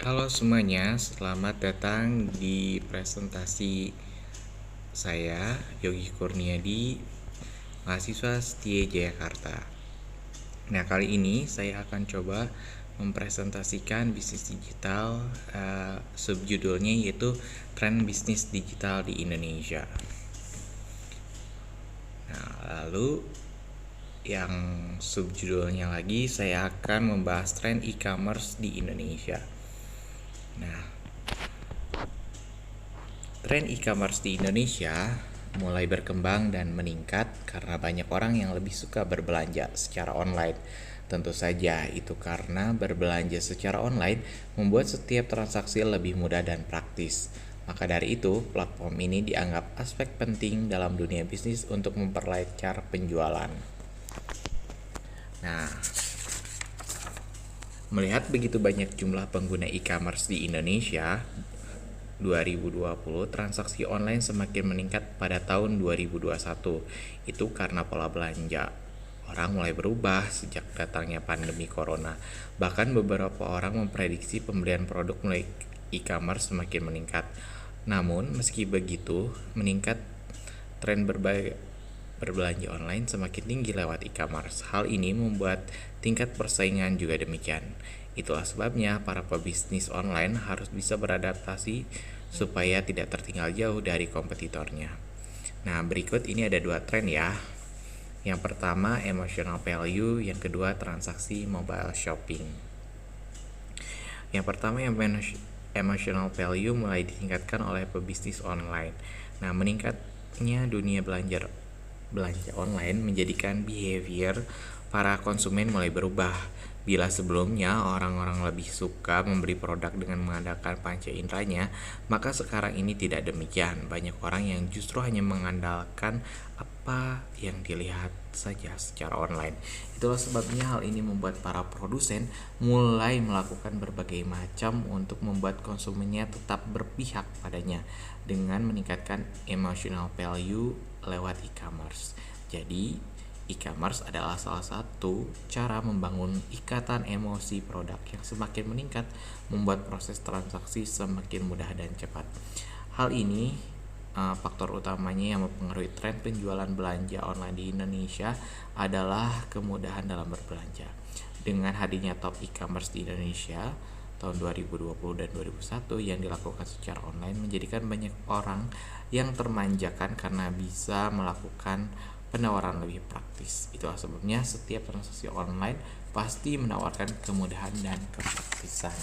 Halo semuanya, selamat datang di presentasi saya, Yogi Kurniadi, mahasiswa Setia Jakarta. Nah, kali ini saya akan coba mempresentasikan bisnis digital, subjudulnya yaitu Tren Bisnis Digital di Indonesia. Nah, lalu yang subjudulnya lagi saya akan membahas tren e-commerce di Indonesia. Nah, tren e-commerce di Indonesia mulai berkembang dan meningkat karena banyak orang yang lebih suka berbelanja secara online. Tentu saja itu karena berbelanja secara online membuat setiap transaksi lebih mudah dan praktis. Maka dari itu, platform ini dianggap aspek penting dalam dunia bisnis untuk memperlancar penjualan. Nah, melihat begitu banyak jumlah pengguna e-commerce di Indonesia, 2020 transaksi online semakin meningkat pada tahun 2021. Itu karena pola belanja orang mulai berubah sejak datangnya pandemi corona. Bahkan beberapa orang memprediksi pembelian produk melalui e-commerce semakin meningkat. Namun meski begitu, meningkat tren berbelanja online semakin tinggi lewat e-commerce. Hal ini membuat tingkat persaingan juga demikian. Itulah sebabnya para pebisnis online harus bisa beradaptasi supaya tidak tertinggal jauh dari kompetitornya. Nah, berikut ini ada dua tren ya. Yang pertama emotional value, yang kedua transaksi mobile shopping. Yang pertama emotional value mulai ditingkatkan oleh pebisnis online. Nah, meningkatnya dunia belanja online menjadikan behavior para konsumen mulai berubah. Bila sebelumnya orang-orang lebih suka membeli produk dengan mengandalkan panca inderanya, maka sekarang ini tidak demikian. Banyak orang yang justru hanya mengandalkan apa yang dilihat saja secara online. Itulah sebabnya hal ini membuat para produsen mulai melakukan berbagai macam untuk membuat konsumennya tetap berpihak padanya dengan meningkatkan emotional value lewat e-commerce. Jadi, e-commerce adalah salah satu cara membangun ikatan emosi produk yang semakin meningkat, membuat proses transaksi semakin mudah dan cepat. Hal ini faktor utamanya yang mempengaruhi tren penjualan belanja online di Indonesia adalah kemudahan dalam berbelanja. Dengan hadirnya top e-commerce di Indonesia tahun 2020 dan 2021 yang dilakukan secara online menjadikan banyak orang yang termanjakan karena bisa melakukan penawaran lebih praktis. Itulah sebabnya setiap transaksi online pasti menawarkan kemudahan dan kepraktisan.